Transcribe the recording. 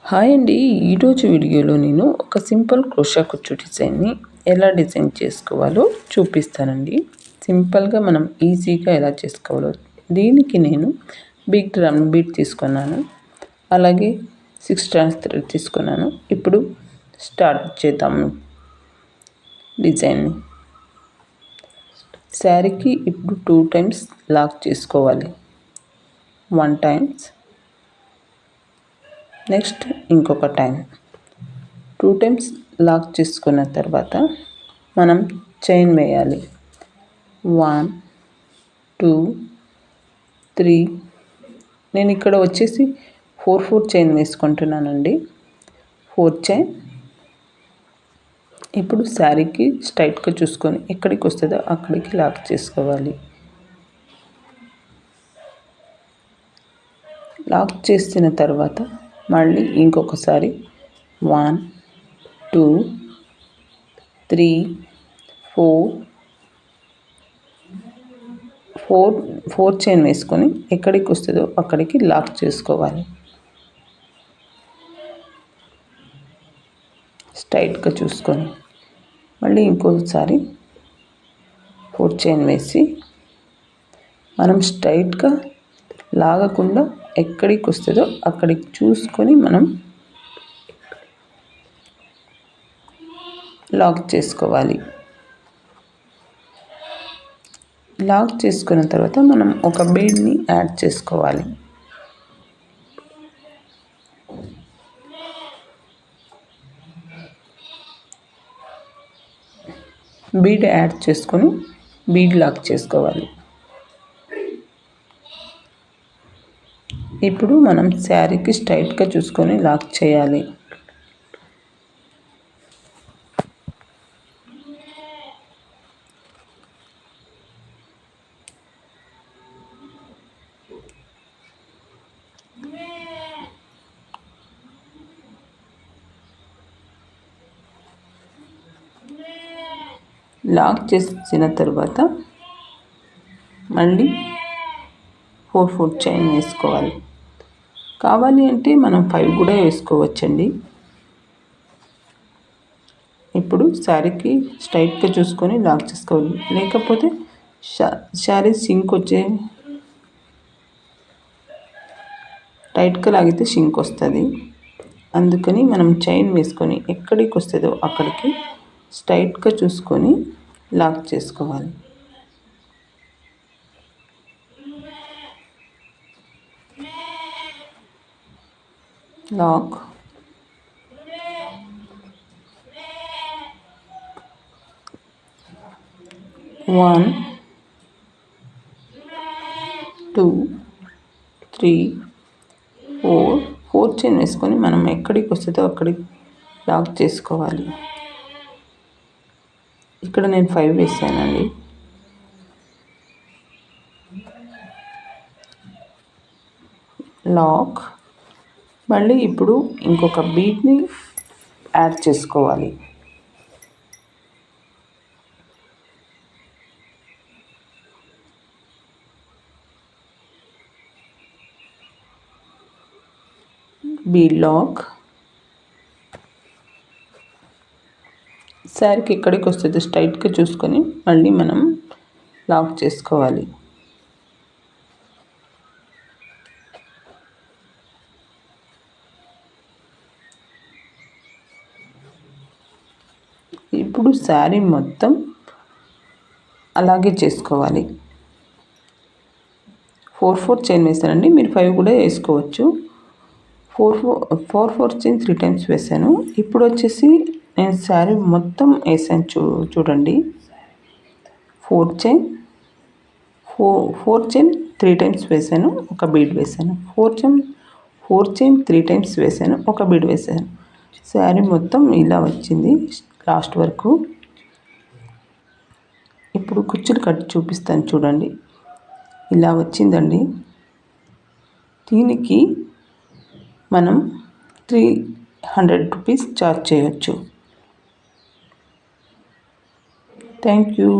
Hi అండి. ఈరోజు వీడియోలో నేను ఒక సింపుల్ క్రోషా కుచ్చు డిజైన్ని ఎలా డిజైన్ చేసుకోవాలో చూపిస్తానండి. సింపుల్గా మనం ఈజీగా ఎలా చేసుకోవాలో. దీనికి నేను బిగ్ డ్రమ్ బీట్ తీసుకున్నాను, అలాగే 6 strands థ్రెడ్ తీసుకున్నాను. ఇప్పుడు స్టార్ట్ చేద్దాము డిజైన్ని. శారీకి ఇప్పుడు 2 times లాక్ చేసుకోవాలి. 1 time, నెక్స్ట్ ఇంకొక టైం. 2 times లాక్ చేసుకున్న తర్వాత మనం చైన్ వేయాలి. 1 2 3. నేను ఇక్కడ వచ్చేసి 4 చైన్ వేసుకుంటున్నానండి. 4 చైన్. ఇప్పుడు శారీకి స్ట్రైట్గా చూసుకొని ఎక్కడికి వస్తుందో అక్కడికి లాక్ చేసుకోవాలి. లాక్ చేసిన తర్వాత మళ్ళీ ఇంకొకసారి 1 2 3 4 చైన్ వేసుకొని ఎక్కడికి వస్తుందో అక్కడికి లాక్ చేసుకోవాలి. స్ట్రైట్గా చూసుకొని మళ్ళీ ఇంకోసారి 4 చైన్ వేసి మనం స్ట్రైట్గా లాగకుండా ఎక్కడికి వస్తుందో అక్కడికి చూసుకొని మనం లాక్ చేసుకోవాలి. లాక్ చేసుకున్న తర్వాత మనం ఒక బీడ్ని యాడ్ చేసుకోవాలి. బీడ్ యాడ్ చేసుకొని బీడ్ లాక్ చేసుకోవాలి. ఇప్పుడు మనం శారీకి స్ట్రైట్గా చూసుకొని లాక్ చేయాలి. లాక్ చేసిన తర్వాత మళ్ళీ 4 చైన్ వేసుకోవాలి. కావాలి అంటే మనం 5 కూడా వేసుకోవచ్చండి. ఇప్పుడు శారీకి స్ట్రైట్గా చూసుకొని లాక్ చేసుకోవాలి. లేకపోతే శారీ సింక్ వచ్చే టైట్గా లాగితే సింక్ వస్తుంది. అందుకని మనం చైన్ వేసుకొని ఎక్కడికి వస్తుందో అక్కడికి స్ట్రైట్గా చూసుకొని లాక్ చేసుకోవాలి. లాక్. One, 2 3 4 చైన్ వేసుకొని మనం ఎక్కడికి వస్తుందో అక్కడికి లాక్ చేసుకోవాలి. ఇక్కడ నేను 5 వేసానండి. లాక్. మళ్ళీ ఇప్పుడు ఇంకొక బీడ్ని యాడ్ చేసుకోవాలి. Bead lock. శారీకి ఎక్కడికి వస్తుందో స్ట్రైట్గా చూసుకొని మళ్ళీ మనం లాక్ చేసుకోవాలి. ఇప్పుడు శారీ మొత్తం అలాగే చేసుకోవాలి. 4 చైన్ వేసానండి. మీరు 5 కూడా వేసుకోవచ్చు. 4 చైన్ 3 times వేసాను. ఇప్పుడు వచ్చేసి నేను శారీ మొత్తం వేసాను. చూడండి. 4 చైన్ 3 times వేసాను, ఒక బీడ్ వేసాను. 4 చైన్ 3 times వేసాను, ఒక బీడ్ వేసాను. శారీ మొత్తం ఇలా వచ్చింది లాస్ట్ వరకు. ఇప్పుడు కుచ్చులు కట్టి చూపిస్తాను చూడండి. ఇలా వచ్చిందండి. దీనికి మనం 300 rupees ఛార్జ్ చేయొచ్చు. Thank you.